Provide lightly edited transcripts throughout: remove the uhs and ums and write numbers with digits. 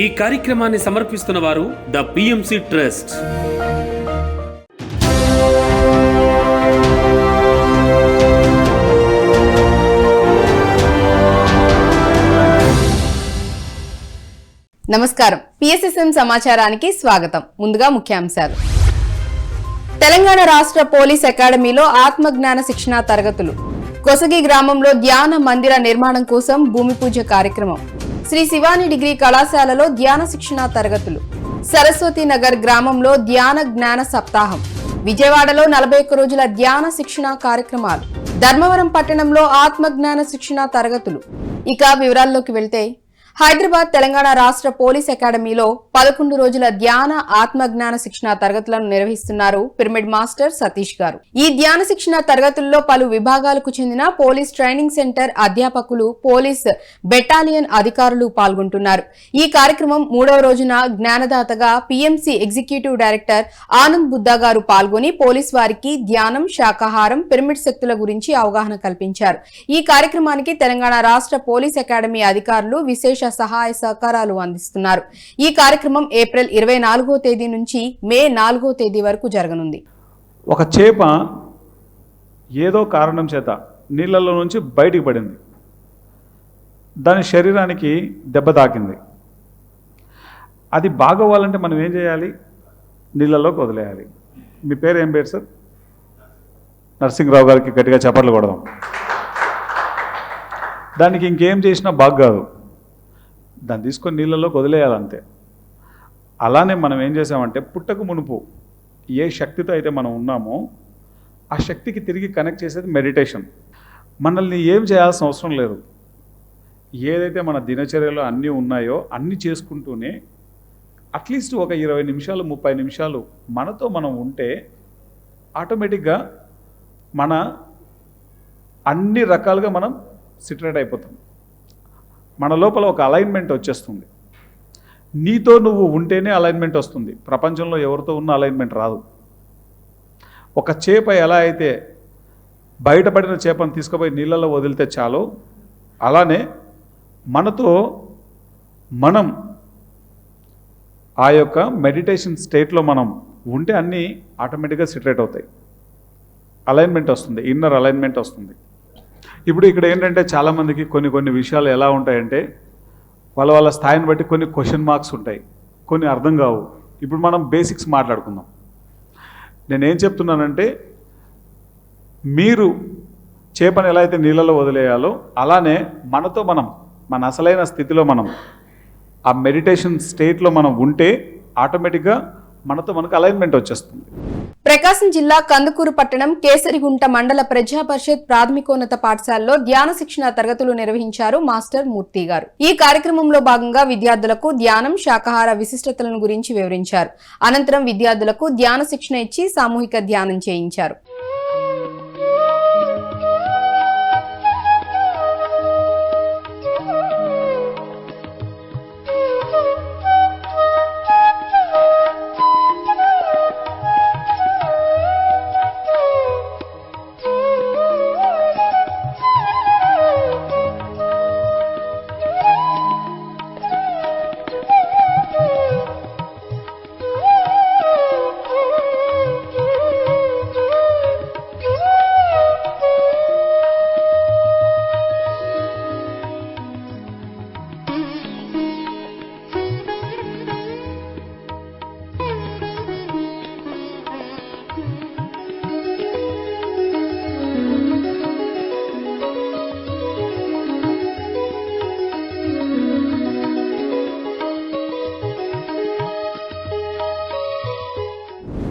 ఈ కార్యక్రమాన్ని సమర్పిస్తున్న వారు ద పిఎంసి ట్రస్ట్. నమస్కారం. పిఎస్ఎస్ఎం సమాచారానికి స్వాగతం. ముందుగా ముఖ్యాంశాలు. తెలంగాణ రాష్ట్ర పోలీస్ అకాడమీలో ఆత్మజ్ఞాన శిక్షణా తరగతులు. కొసగి గ్రామంలో ధ్యాన మందిర నిర్మాణం కోసం భూమి పూజ కార్యక్రమం. శ్రీ శివాని డిగ్రీ కళాశాలలో ధ్యాన శిక్షణా తరగతులు. సరస్వతి నగర్ గ్రామంలో ధ్యాన జ్ఞాన సప్తాహం. విజయవాడలో 41 రోజుల ధ్యాన శిక్షణా కార్యక్రమాలు. ధర్మవరం పట్టణంలో ఆత్మజ్ఞాన శిక్షణా తరగతులు. ఇక వివరాల్లోకి వెళ్తే, హైదరాబాద్ తెలంగాణ రాష్ట్ర పోలీస్ అకాడమీలో 11 రోజుల ధ్యాన ఆత్మజ్ఞాన శిక్షణ తరగతులను నిర్వహిస్తున్నారు పిరమిడ్ మాస్టర్ సతీష్ గారు. ఈ ధ్యాన శిక్షణ తరగతుల్లో పలు విభాగాలకు చెందిన పోలీస్ ట్రైనింగ్ సెంటర్ అధ్యాపకులు, పోలీస్ బెటాలియన్ అధికారులు పాల్గొంటున్నారు. ఈ కార్యక్రమం 3వ రోజున జ్ఞానదాతగా PMC executive director Anand Buddha గారు పాల్గొని పోలీస్ వారికి ధ్యానం, శాకాహారం, పిరమిడ్ శక్తుల గురించి అవగాహన కల్పించారు. ఈ కార్యక్రమానికి తెలంగాణ రాష్ట్ర పోలీస్ అకాడమీ అధికారులు విశేష సహాయ సహకారాలు అందిస్తున్నారు. ఈ కార్యక్రమం ఏప్రిల్ 24వ తేదీ నుంచి మే 4వ తేదీ వరకు జరగనుంది. ఒక చేప ఏదో కారణం చేత నీళ్ళలో నుంచి బయటికి పడింది. దాని శరీరానికి దెబ్బ తాకింది. అది బాగోవాలంటే మనం ఏం చేయాలి? నీళ్ళలోకి వదిలేయాలి. మీ పేరు ఏం పేరు సార్? నరసింహరావు గారికి గట్టిగా చప్పట్లు కొడదాం. దానికి ఇంకేం చేసినా బాగు కాదు, దాన్ని తీసుకొని నీళ్ళలోకి వదిలేయాలంతే. అలానే మనం ఏం చేసామంటే, పుట్టకు మునుపు ఏ శక్తితో అయితే మనం ఉన్నామో ఆ శక్తికి తిరిగి కనెక్ట్ చేసేది మెడిటేషన్. మనల్ని ఏం చేయాల్సిన అవసరం లేదు. ఏదైతే మన దినచర్యలో అన్నీ ఉన్నాయో అన్నీ చేసుకుంటూనే అట్లీస్ట్ ఒక 20 నిమిషాలు 30 నిమిషాలు మనతో మనం ఉంటే ఆటోమేటిక్గా మన అన్ని రకాలుగా మనం సిట్రేట్ అయిపోతాం. మన లోపల ఒక అలైన్మెంట్ వచ్చేస్తుంది. నీతో నువ్వు ఉంటేనే అలైన్మెంట్ వస్తుంది. ప్రపంచంలో ఎవరితో ఉన్న అలైన్మెంట్ రాదు. ఒక చేప ఎలా అయితే బయటపడిన చేపను తీసుకుపోయి నీళ్ళలో వదిలితే చాలు, అలానే మనతో మనం ఆ యొక్క మెడిటేషన్ స్టేట్లో మనం ఉంటే అన్నీ ఆటోమేటిక్గా సిట్రేట్ అవుతాయి. అలైన్మెంట్ వస్తుంది, ఇన్నర్ అలైన్మెంట్ వస్తుంది. ఇప్పుడు ఇక్కడ ఏంటంటే చాలామందికి కొన్ని విషయాలు ఎలా ఉంటాయంటే, వాళ్ళ స్థాయిని బట్టి కొన్ని క్వశ్చన్ మార్క్స్ ఉంటాయి, కొన్ని అర్థం కావు. ఇప్పుడు మనం బేసిక్స్ మాట్లాడుకుందాం. నేనేం చెప్తున్నానంటే, మీరు చేపను ఎలా అయితే నీళ్ళలో వదిలేయాలో అలానే మనతో మనం మన అసలైన స్థితిలో మనం ఆ మెడిటేషన్ స్టేట్లో మనం ఉంటే ఆటోమేటిక్గా మనతో మనకు అలైన్మెంట్ వచ్చేస్తుంది. ప్రకాశం జిల్లా కందుకూరు పట్టణం కేసరిగుంట మండల ప్రజా పరిషత్ ప్రాథమికోన్నత పాఠశాలలో ధ్యాన శిక్షణ తరగతులు నిర్వహించారు మాస్టర్ మూర్తి గారు. ఈ కార్యక్రమంలో భాగంగా విద్యార్థులకు ధ్యానం, శాకాహార విశిష్టతలను గురించి వివరించారు. అనంతరం విద్యార్థులకు ధ్యాన శిక్షణ ఇచ్చి సామూహిక ధ్యానం చేయించారు.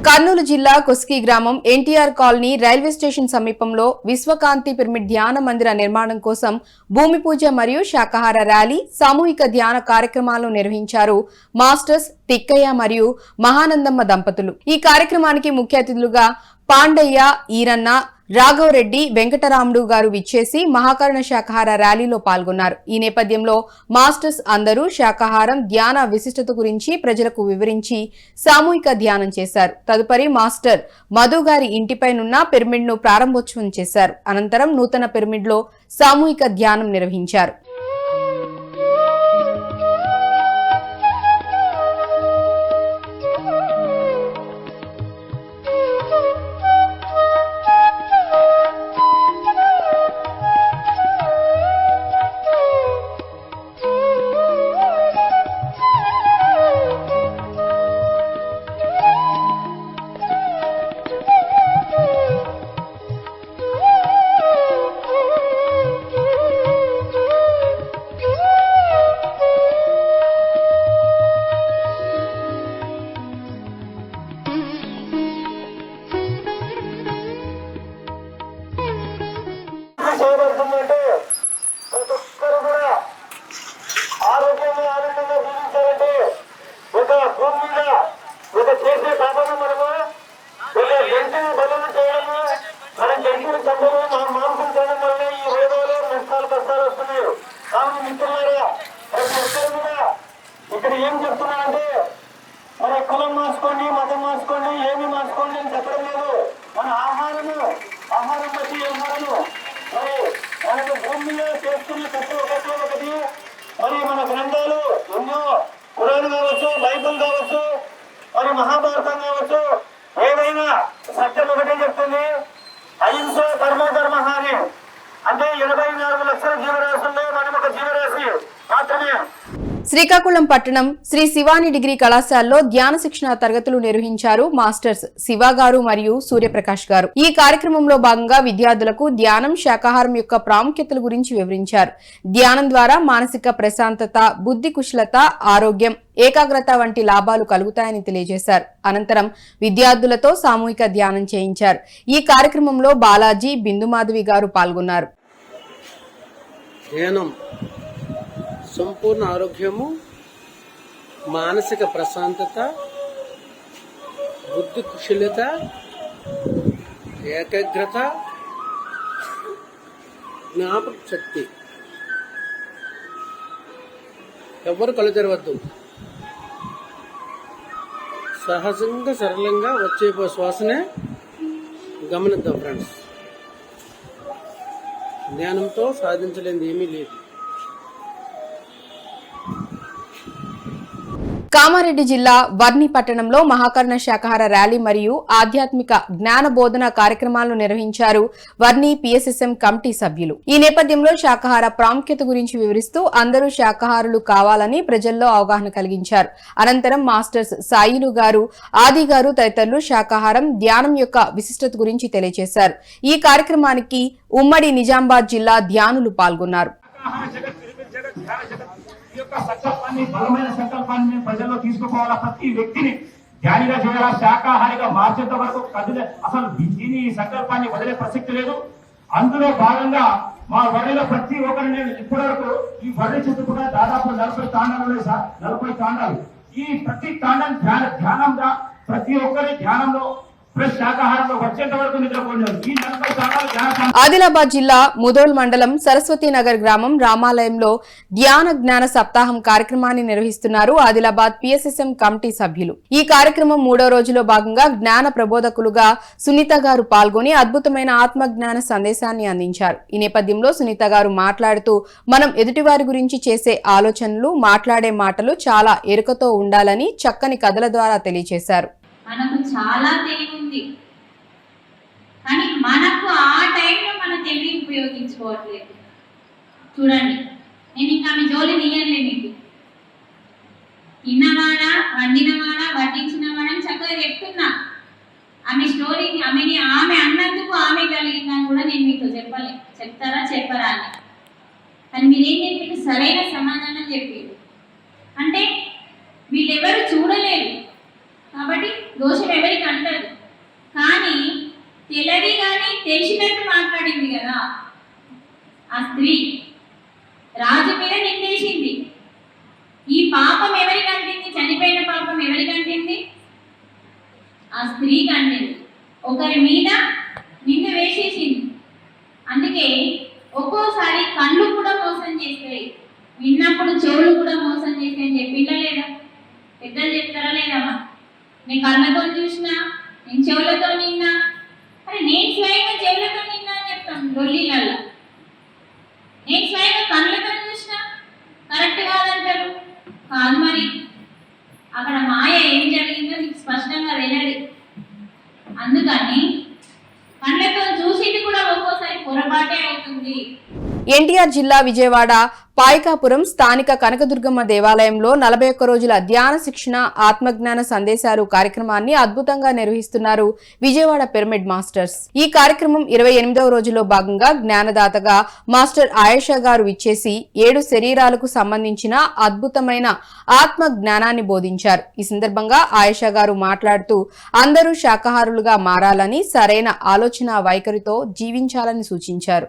కర్నూలు జిల్లా కొస్గి గ్రామం ఎన్టీఆర్ కాలనీ రైల్వే స్టేషన్ సమీపంలో విశ్వకాంతి పిరమిడ్ ధ్యాన మందిర నిర్మాణం కోసం భూమి పూజ మరియు శాకాహార ర్యాలీ, సామూహిక ధ్యాన కార్యక్రమాలను నిర్వహించారు మాస్టర్స్ తిక్కయ్య మరియు మహానందమ్మ దంపతులు. ఈ కార్యక్రమానికి ముఖ్య అతిథులుగా పాండయ్య, ఈరన్న, రాఘవరెడ్డి, వెంకటరాముడు గారు విచ్చేసి మహాకరుణ శాకాహార ర్యాలీలో పాల్గొన్నారు. ఈ నేపథ్యంలో మాస్టర్స్ అందరూ శాకాహారం, ధ్యాన విశిష్టత గురించి ప్రజలకు వివరించి సామూహిక ధ్యానం చేశారు. తదుపరి మాస్టర్ మధు గారి ఇంటిపైనున్న పిరమిడ్ ను ప్రారంభోత్సవం చేశారు. అనంతరం నూతన పిరమిడ్ లో సామూహిక ధ్యానం నిర్వహించారు. ప్రతి ఒక్కరు మరి మనకు భూమి మీద చేస్తున్న తప్పు ఒకటి మరి మన గ్రంథాలు ఎన్నో ఖురాన్ కావచ్చు, బైబిల్ కావచ్చు, మరి మహాభారతం కావచ్చు, ఏదైనా సత్యం ఒకటే చెప్తుంది, అహింస పరమో ధర్మ అని. అంటే 84 లక్షల జీవరాశుల్లో మనం ఒక జీవరాశి మాత్రమే. శ్రీకాకుళం పట్టణం శ్రీ శివాని డిగ్రీ కళాశాలలో ధ్యాన శిక్షణ తరగతులు నిర్వహించారు మాస్టర్స్ శివ గారు మరియు సూర్యప్రకాష్ గారు. ఈ కార్యక్రమంలో భాగంగా విద్యార్థులకు ధ్యానం, శాకాహారం యొక్క ప్రాముఖ్యతల గురించి వివరించారు. ధ్యానం ద్వారా మానసిక ప్రశాంతత, బుద్ధి కుశలత, ఆరోగ్యం, ఏకాగ్రత వంటి లాభాలు కలుగుతాయని తెలియజేశారు. అనంతరం విద్యార్థులతో సామూహిక ధ్యానం చేయించారు. ఈ కార్యక్రమంలో బాలాజీ, బిందుమాధవి గారు పాల్గొన్నారు. సంపూర్ణ ఆరోగ్యము, మానసిక ప్రశాంతత, బుద్ధి కుశలత, ఏకాగ్రత, జ్ఞాపక శక్తి. ఎవరు కళ్ళు తెరవద్దు. సహజంగా సరళంగా వచ్చే శ్వాసనే గమనిద్దాం ఫ్రెండ్స్. ధ్యానంతో సాధించలేనిది ఏమీ లేదు. కామారెడ్డి జిల్లా వర్ని పట్టణంలో మహాకర్ణ శాకాహార ర్యాలీ మరియు ఆధ్యాత్మిక జ్ఞాన బోధన కార్యక్రమాలను నిర్వహించారు వర్ని పిఎస్ఎస్ఎం కమిటీ సభ్యులు. ఈ నేపథ్యంలో శాకాహార ప్రాముఖ్యత గురించి వివరిస్తూ అందరూ శాకాహారులు కావాలని ప్రజల్లో అవగాహన కలిగించారు. అనంతరం మాస్టర్స్ సాయిలు గారు, ఆది గారు తదితరులు శాకాహారం, ధ్యానం యొక్క విశిష్టత గురించి తెలియజేశారు. ఈ కార్యక్రమానికి ఉమ్మడి నిజామాబాద్ జిల్లా ధ్యానులు పాల్గొన్నారు. సంకల్పాన్ని, బలమైన సంకల్పాన్ని ప్రజల్లో తీసుకుపోవాలా, ప్రతి వ్యక్తిని ధ్యానిగా చేయాలా, శాకాహారిగా మార్చేంత వరకు కదిలే అసలు దీని సంకల్పాన్ని వదిలే ప్రసక్తి లేదు. అందులో భాగంగా మా వడిలో ప్రతి ఒక్కరు నేను ఇప్పటి వరకు ఈ వడి చుట్టుకున్న దాదాపు 40 తాండాలు సార్, 40 తాండాలు. ఈ ప్రతి తాండం ధ్యానంగా ప్రతి ఒక్కరి ధ్యానంలో ప్లస్ శాకాహారంలో వచ్చేంత వరకు నిద్రపోలేదు. ఈ 40 తాండాలు ధ్యాన. ఆదిలాబాద్ జిల్లా ముదోల్ మండలం సరస్వతి నగర్ గ్రామం రామాలయంలో ధ్యాన జ్ఞాన సప్తాహం కార్యక్రమాన్ని నిర్వహిస్తున్నారు ఆదిలాబాద్ పిఎస్ఎస్ఎం కమిటీ సభ్యులు. ఈ కార్యక్రమం 3వ రోజులో భాగంగా జ్ఞాన ప్రబోధకులుగా సునీత గారు పాల్గొని అద్భుతమైన ఆత్మ జ్ఞాన సందేశాన్ని అందించారు. ఈ నేపథ్యంలో సునీత గారు మాట్లాడుతూ మనం ఎదుటివారి గురించి చేసే ఆలోచనలు, మాట్లాడే మాటలు చాలా ఎరుకతో ఉండాలని చక్కని కథల ద్వారా తెలియజేశారు. మనకు చాలా తెలివి ఉంది, కానీ మనకు ఆ టైంలో మన తెలివి ఉపయోగించుకోవట్లేదు. చూడండి, నేను ఇంకా మీ జోలి తీయనులే. మీకు తిన్నవాడా, వండినవాడా, వడ్డించినవాడని చక్కగా చెప్తున్నా. ఆమె స్టోరీని ఆమె అన్నందుకు ఆమె కలిగిందని కూడా నేను మీతో చెప్తారా చెప్పరా అని. కానీ మీరేం చెప్పారు? సరైన సమాధానం చెప్పారు. అంటే వీళ్ళెవరు చూడలేరు కాబట్టి దోషం ఎవరికి అంటారు. కానీ తెలివి కానీ తెలిసినట్టు మాట్లాడింది కదా ఆ స్త్రీ, రాజు మీద నిందేసింది. ఈ పాపం ఎవరికి అంటింది? చనిపోయిన పాపం ఎవరికి అంటింది? ఆ స్త్రీకి అంటింది. ఒకరి మీద నింద వేసేసింది. అందుకే ఒక్కోసారి కళ్ళు కూడా మోసం చేస్తాయి, విన్నప్పుడు చెవులు కూడా మోసం చేస్తాయి అని చెప్పిందా లేదా? పెద్దలు చెప్తారా లేదమ్మా? నేను కళ్ళతో చూసినా, నేను చెవులతో నిన్నా, అరే నేను స్వయంగా చెవులతో నిన్నా అని చెప్తాం డొల్లీలల్లో. నేను స్వయంగా కళ్ళతో చూసినా కరెక్ట్ కాదంటారు. కాదు, మరి అక్కడ మాయ ఏం జరిగిందో మీకు స్పష్టంగా తెలియదు. అందుకని కళ్ళతో చూసింది కూడా ఒక్కోసారి పొరపాటే అవుతుంది. ఎన్టీఆర్ జిల్లా విజయవాడ పాయకాపురం స్థానిక కనకదుర్గమ్మ దేవాలయంలో 41 రోజుల ధ్యాన శిక్షణ, ఆత్మజ్ఞాన సందేశాలు కార్యక్రమాన్ని అద్భుతంగా నిర్వహిస్తున్నారు విజయవాడ పిరమిడ్ మాస్టర్స్. ఈ కార్యక్రమం 28వ రోజులో భాగంగా జ్ఞానదాతగా మాస్టర్ ఆయేషా గారు విచ్చేసి 7 శరీరాలకు సంబంధించిన అద్భుతమైన ఆత్మ జ్ఞానాన్ని బోధించారు. ఈ సందర్భంగా ఆయేషా గారు మాట్లాడుతూ అందరూ శాకాహారులుగా మారాలని, సరైన ఆలోచన వైఖరితో జీవించాలని సూచించారు.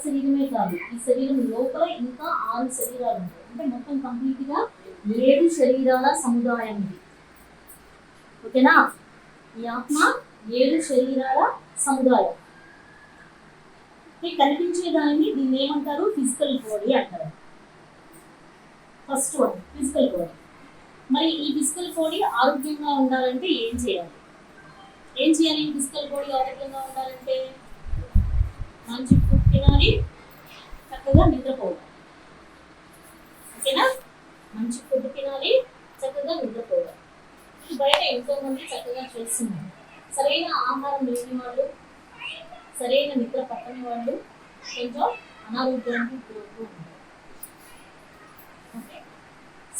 శరీరమే కాదు, ఈ శరీరం లోపల ఇంకా 6 శరీరాలు ఉంటాయి. అంటే మొత్తం కంప్లీట్ గా 7 శరీరాల సముదాయం ఇది. ఓకేనా? ఈ ఆత్మ 7 శరీరాల సముదాయం. కనిపించే దానిని దీన్ని ఏమంటారు? ఫిజికల్ బాడీ అంటారు. First one physical body. మరి ఈ ఫిజికల్ బాడీ ఆరోగ్యంగా ఉండాలంటే ఏం చేయాలి? ఏం చేయాలి? ఫిజికల్ బాడీ ఆరోగ్యంగా ఉండాలంటే మంచి ఫుడ్ తినాలి, చక్కగా నిద్రపోవాలి. ఓకేనా? మంచి ఫుడ్ తినాలి, చక్కగా నిద్రపోవాలి. బయట ఎంతో మంది చక్కగా చేస్తున్నారు. సరైన ఆహారం లేని వాళ్ళు, సరైన నిద్ర పట్టని వాళ్ళు కొంచెం అనారోగ్యానికి గురవుతూ ఉంటారు. ఓకే,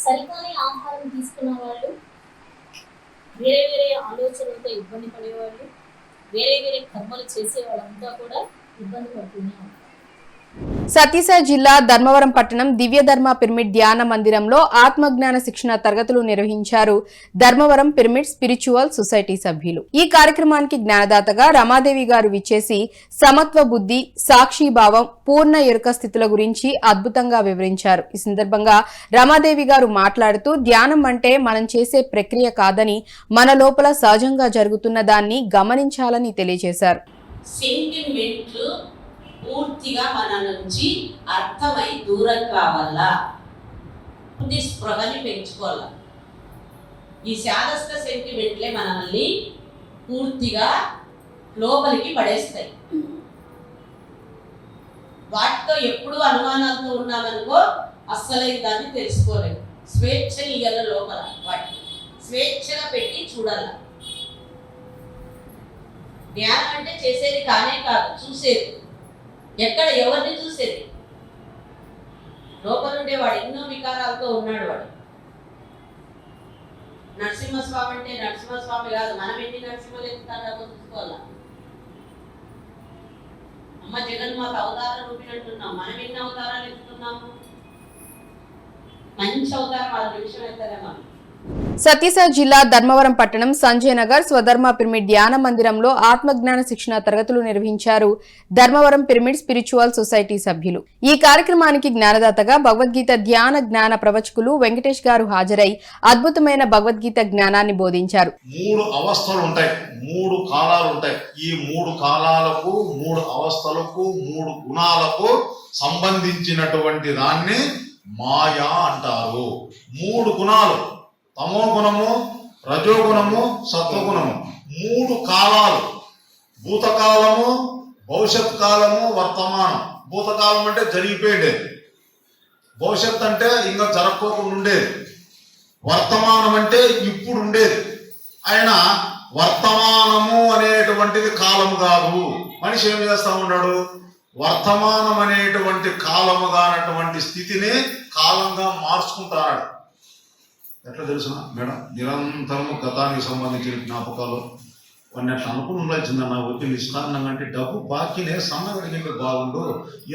సరికాని ఆహారం తీసుకున్న వాళ్ళు, వేరే వేరే ఆలోచనలతో ఇబ్బంది పడేవాళ్ళు, వేరే వేరే కర్మలు చేసే వాళ్ళంతా కూడా ఇబ్బంది పడుతూనే ఉంటారు. సత్యసాయి జిల్లా ధర్మవరం పట్టణం దివ్యధర్మ పిరమిడ్ ధ్యాన మందిరంలో ఆత్మజ్ఞాన శిక్షణ తరగతులు నిర్వహించారు ధర్మవరం పిరమిడ్ స్పిరిచువల్ సొసైటీ సభ్యులు. ఈ కార్యక్రమానికి జ్ఞానదాతగా రమాదేవి గారు విచ్చేసి సమత్వ బుద్ధి, సాక్షిభావం, పూర్ణ ఎరుక స్థితుల గురించి అద్భుతంగా వివరించారు. ఈ సందర్భంగా రమాదేవి గారు మాట్లాడుతూ ధ్యానం అంటే మనం చేసే ప్రక్రియ కాదని, మన లోపల సహజంగా జరుగుతున్న దాన్ని గమనించాలని తెలియజేశారు. సెంటిమెంట్లు పూర్తిగా మన నుంచి అర్థమై దూరం కావాలా, స్పృహని పెంచుకోవాలా. ఈ శాదస్త సెంటిమెంట్లే మనల్ని పూర్తిగా లోపలికి పడేస్తాయి. వాటితో ఎప్పుడు అనుమానాలతో ఉన్నామనుకో అస్సలైన దాన్ని తెలుసుకోలేదు. స్వేచ్ఛని ఇయ్యాల లోపల, వాటిని స్వేచ్ఛగా పెట్టి చూడాల. ధ్యానం అంటే చేసేది కానే కాదు, చూసేది. ఎక్కడ ఎవరిని చూసేది? లోపల ఉండేవాడు ఎన్నో వికారాలతో ఉన్నాడు. వాడు నరసింహస్వామి అంటే నరసింహస్వామి కాదు, మనం ఎన్ని నరసింహలు ఎత్తుతారో చూసుకోవాలా. అమ్మ జగన్మాత అవతార రూపినట్టున్నాం, మనం ఎన్ని అవతారాలు ఎత్తుతున్నాము? మంచి అవతారం 6 నిమిషం ఎత్తారేమో. సత్యసాయి జిల్లా ధర్మవరం పట్టణం సంజయ్ నగర్ స్వధర్మ పిరమిడ్ ధ్యాన మందిరంలో ఆత్మజ్ఞాన శిక్షణ తరగతులు నిర్వహించారు ధర్మవరం పిరమిడ్ స్పిరిచువల్ సొసైటీ సభ్యులు. ఈ కార్యక్రమానికి జ్ఞానదాతగా భగవద్గీత ధ్యాన జ్ఞాన ప్రవచకులు వెంకటేష్ గారు హాజరై అద్భుతమైన భగవద్గీత జ్ఞానాన్ని బోధించారు. 3 అవస్థలు ఉంటాయి, 3 కాలాలు ఉంటాయి. ఈ 3 కాలాలకు, 3 అవస్థలకు, 3 గుణాలకు సంబంధించినటువంటి దాన్ని మాయా అంటారు. 3 గుణాలు, తమో గుణము, రజోగుణము, సత్వగుణము. 3 కాలాలు, భూతకాలము, భవిష్యత్ కాలము, వర్తమానం. భూతకాలం అంటే జరిగిపోయిండేది, భవిష్యత్ అంటే ఇంకా జరగకోకుండా ఉండేది, వర్తమానం అంటే ఇప్పుడు ఉండేది. ఆయన వర్తమానము అనేటువంటిది కాలము కాదు. మనిషి ఏం చేస్తా ఉన్నాడు? వర్తమానం అనేటువంటి కాలముగా అన్నటువంటి స్థితిని కాలంగా మార్చుకుంటాడు. ఎట్లా తెలుసునా మేడం? నిరంతరము గతానికి సంబంధించిన జ్ఞాపకాలు కొన్ని అట్లా అనుకుని ఉండాల్సిందన్న. వచ్చి నిష్కారణంగా అంటే డబ్బు బాకీనే సన్నగడిగితే బాగుండు,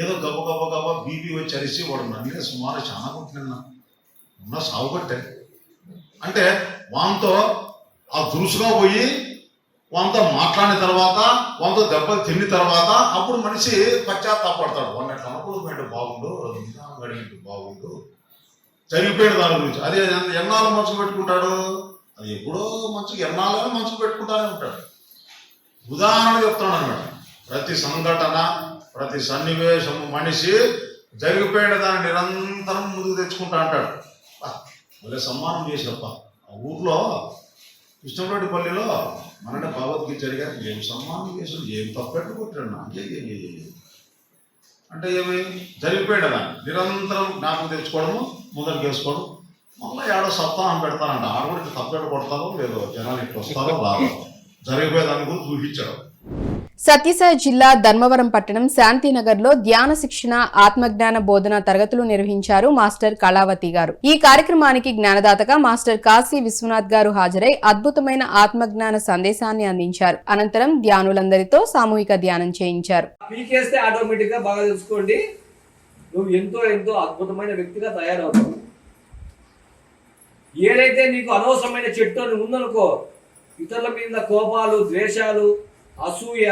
ఏదో గబ గబ గబ బీపీ వచ్చి అరిసి వాడు నన్నే సుమారు చాలా కొట్టినా ఉన్న సాగుపట్టే అంటే వాంతో ఆ దురుసుగా పోయి వాంతో మాట్లాడిన తర్వాత, వాంతో దెబ్బలు తిన్న తర్వాత అప్పుడు మనిషి పశ్చాత్తాపడతాడు. వాడిని అట్లా అనుకోవడం బాగుండు, గడిగింటు బాగుండు, జరిగిపోయిన దాని గురించి. అదే ఎన్నాళ్ళు మనసు పెట్టుకుంటాడు? అది ఎప్పుడో మంచిగా ఎన్నాళ్ళని మనసు పెట్టుకుంటానే ఉంటాడు. ఉదాహరణ చెప్తాడు అనమాట. ప్రతి సంఘటన, ప్రతి సన్నివేశము మనిషి జరిగిపోయిన దాన్ని నిరంతరం ముందుకు తెచ్చుకుంటా అంటాడు. మళ్ళీ సన్మానం చేసినప్ప ఆ ఊర్లో కృష్ణరెడ్డిపల్లిలో మననే భగవద్గీత జరిగారు. ఏం సన్మానం చేసాడు, ఏం తప్పెట్టు కొట్టాడు నా అంటే ఏమి జరిగిపోయాడు దాన్ని నిరంతరం జ్ఞాపకం తెచ్చుకోవడము, ముందరికి వేసుకోవడం. మళ్ళీ ఏడో సప్తాహం పెడతానంట. ఆడబడితే తప్పెట్టు కొడతారో లేదో, జనాలు ఇట్లా వస్తారో రాదో, జరిగిపోయేదాన్ని గురించి చూపించాడు. సత్యసాయి జిల్లా ధర్మవరం పట్టణం శాంతినగర్ లో ధ్యాన శిక్షణ ఆత్మజ్ఞాన బోధన తరగతులు నిర్వహించారు మాస్టర్ కళావతి గారు. ఈ కార్యక్రమానికి జ్ఞానదాతగా మాస్టర్ కాశీ విశ్వనాథ్ గారు హాజరై అద్భుతమైన ఆత్మజ్ఞాన సందేశాన్ని అందించారు. అనంతరం ధ్యానులందరితో సామూహిక ధ్యానం చేయించారు. పీకేస్తే ఆటోమేటిక్ గా బాగా తెలుసుకోండి, నువ్వు ఎంతో ఎంతో అద్భుతమైన వ్యక్తిగా తయారవుతావు. ఏదైతే నీకు అనవసరమైన చెట్టు అని ఉందనుకో, ఇతరుల మీద కోపాలు, ద్వేషాలు, అసూయ,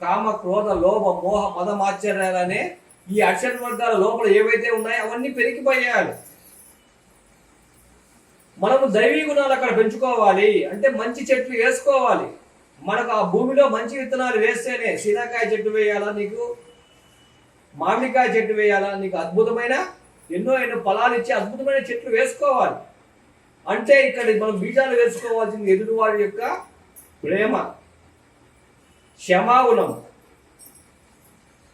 కామ, క్రోధ, లోభ, మోహ, మదమాశ్చర్యాలనే ఈ అక్షర వర్గాల లోపల ఏవైతే ఉన్నాయో అవన్నీ పెరిగిపోయాడు. మనము దైవీ గుణాలు అక్కడ పెంచుకోవాలి అంటే మంచి చెట్లు వేసుకోవాలి. మనకు ఆ భూమిలో మంచి విత్తనాలు వేస్తేనే సీతాకాయ చెట్టు వేయాలా, నీకు మామిడికాయ చెట్టు వేయాలా, నీకు అద్భుతమైన ఎన్నో ఫలాలు ఇచ్చే అద్భుతమైన చెట్లు వేసుకోవాలి. అంటే ఇక్కడ మనం బీజాలు వేసుకోవాల్సింది ఎదుటివాడి యొక్క ప్రేమ, క్షమాగుణం.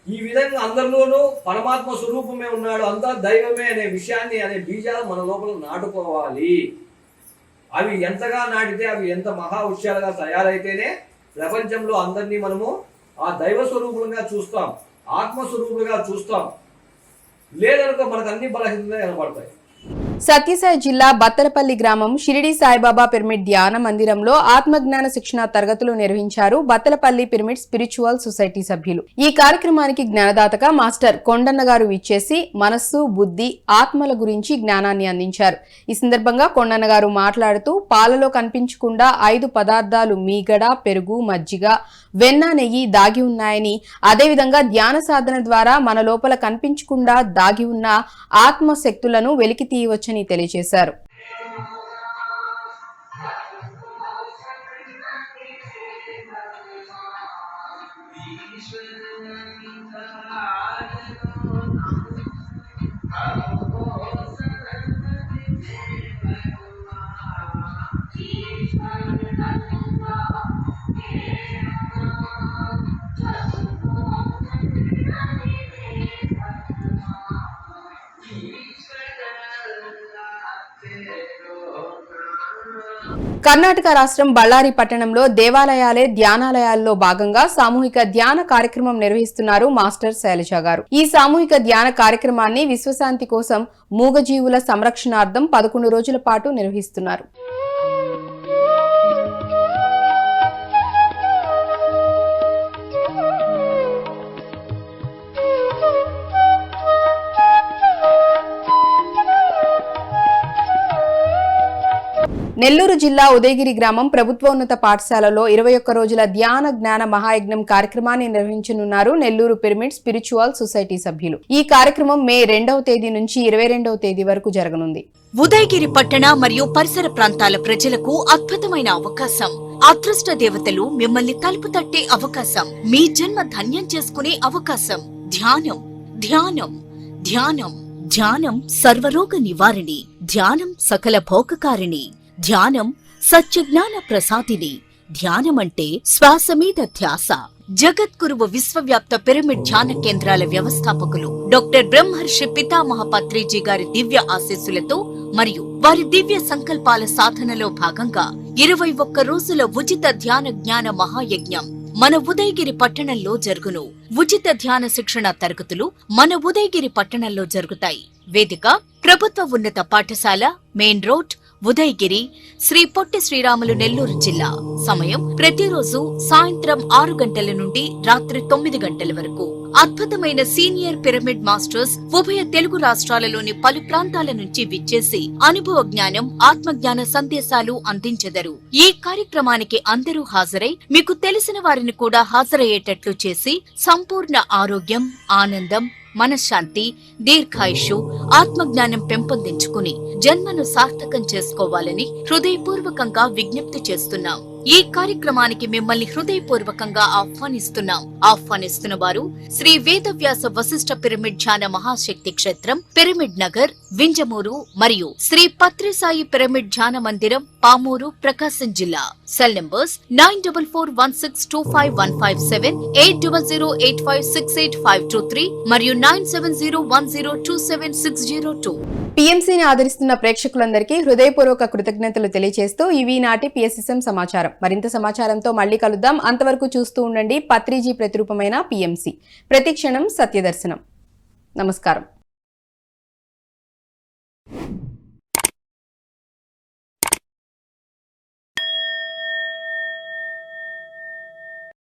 ఈ విధంగా అందరిలోనూ పరమాత్మ స్వరూపమే ఉన్నాడు, అంతా దైవమే అనే విషయాన్ని, అనే బీజాలు మన లోపల నాటుకోవాలి. అవి ఎంతగా నాటితే, అవి ఎంత మహా వృక్షాలుగా తయారైతేనే ప్రపంచంలో అందరినీ మనము ఆ దైవ స్వరూపులుగా చూస్తాం, ఆత్మస్వరూపులుగా చూస్తాం. లేదనుకో మనకు అన్ని బలహీనతలే కనపడతాయి. సత్యసాయి జిల్లా బత్తలపల్లి గ్రామం షిరిడి సాయిబాబా పిరమిడ్ ధ్యాన మందిరంలో ఆత్మజ్ఞాన శిక్షణ తరగతులు నిర్వహించారు బత్తలపల్లి పిరమిడ్ స్పిరిచువల్ సొసైటీ సభ్యులు. ఈ కార్యక్రమానికి జ్ఞానదాతగా మాస్టర్ కొండన్న గారు విచ్చేసి మనస్సు, బుద్ధి, ఆత్మల గురించి జ్ఞానాన్ని అందించారు. ఈ సందర్భంగా కొండన్న గారు మాట్లాడుతూ పాలలో కనిపించకుండా 5 పదార్థాలు మీగడ, పెరుగు, మజ్జిగ, వెన్న, నెయ్యి దాగి ఉన్నాయని, అదేవిధంగా ధ్యాన సాధన ద్వారా మన లోపల కనిపించకుండా దాగి ఉన్న ఆత్మశక్తులను వెలికి తీయవచ్చని తెలియజేశారు. కర్ణాటక రాష్ట్రం బళ్ళారి పట్టణంలో దేవాలయాలే ధ్యానాలయాల్లో భాగంగా సామూహిక ధ్యాన కార్యక్రమం నిర్వహిస్తున్నారు మాస్టర్ శైలజ గారు. ఈ సామూహిక ధ్యాన కార్యక్రమాన్ని విశ్వశాంతి కోసం మూగజీవుల సంరక్షణార్థం 11 రోజుల పాటు నిర్వహిస్తున్నారు. నెల్లూరు జిల్లా ఉదయగిరి గ్రామం ప్రభుత్వోన్నత పాఠశాలలో 21 రోజుల ధ్యాన జ్ఞాన మహాయజ్ఞం కార్యక్రమాన్ని నిర్వహించనున్నారు నెల్లూరు పిరమిడ్ స్పిరిచువల్ సొసైటీ సభ్యులు. ఈ కార్యక్రమం మే 2వ తేదీ నుంచి 22వ తేదీ వరకు జరగనుంది. ఉదయగిరి పట్టణ మరియు పరిసర ప్రాంతాల ప్రజలకు అద్భుతమైన అవకాశం. అదృష్ట దేవతలు మిమ్మల్ని తలుపు తట్టే అవకాశం. మీ జన్మ ధన్యం చేసుకునే అవకాశం. ధ్యానం, ధ్యానం, ధ్యానం. ధ్యానం సర్వరోగ నివారిణి. ధ్యానం సకల భోగకారిణి. ధ్యానం సత్యజ్ఞాన ప్రసాదిని. ధ్యానమంటే శ్వాస మీద ధ్యాస. జగద్గురువు విశ్వవ్యాప్త పిరమిడ్ ధ్యాన కేంద్రాల వ్యవస్థాపకులు డాక్టర్ బ్రహ్మర్షి పితామహ పత్రిజీ గారి దివ్య ఆశీస్సులతో మరియు వారి దివ్య సంకల్పాల సాధనలో భాగంగా 21 రోజుల ఉచిత ధ్యాన జ్ఞాన మహాయజ్ఞం మన ఉదయగిరి పట్టణంలో జరుగును. ఉచిత ధ్యాన శిక్షణ తరగతులు మన ఉదయగిరి పట్టణంలో జరుగుతాయి. వేదిక ప్రభుత్వ ఉన్నత పాఠశాల, మెయిన్ రోడ్, ఉదయగిరి, శ్రీ పొట్టి శ్రీరాములు, నెల్లూరు జిల్లా. సమయం ప్రతిరోజు సాయంత్రం 6 గంటల నుండి రాత్రి 9 గంటల వరకు. అద్భుతమైన సీనియర్ పిరమిడ్ మాస్టర్స్ ఉభయ తెలుగు రాష్ట్రాలలోని పలు ప్రాంతాల నుంచి విచ్చేసి అనుభవ జ్ఞానం, ఆత్మజ్ఞాన సందేశాలు అందించెదరు. ఈ కార్యక్రమానికి అందరూ హాజరై మీకు తెలిసిన వారిని కూడా హాజరయ్యేటట్లు చేసి సంపూర్ణ ఆరోగ్యం, ఆనందం, మనశ్శాంతి, దీర్ఘాయుషు, ఆత్మజ్ఞానం పెంపొందించుకుని జన్మను సార్థకం చేసుకోవాలని హృదయపూర్వకంగా విజ్ఞప్తి చేస్తున్నాం. ఈ కార్యక్రమానికి మిమ్మల్ని హృదయపూర్వకంగా ఆహ్వానిస్తున్న వారు శ్రీ వేదవ్యాస వశిష్ఠ పిరమిడ్ ధ్యాన మహాశక్తి క్షేత్రం, పిరమిడ్ నగర్, వింజమూరు మరియు శ్రీ పత్రిసాయి పిరమిడ్ ధ్యాన మందిరం, పామూరు, ప్రకాశం జిల్లా. సెల్ నంబర్స్ 9441625157, 8008568523 మరియు 9701027602. PMCని ఆదరిస్తున్న ప్రేక్షకులందరికీ హృదయపూర్వక కృతజ్ఞతలు తెలియజేస్తూ ఇవి నాటి PSSM సమాచారం. మరింత సమాచారంతో మళ్లీ కలుద్దాం. అంతవరకు చూస్తూ ఉండండి పత్రిజీ ప్రతిరూపమైన PMC. ప్రతిక్షణం సత్యదర్శనం. నమస్కారం.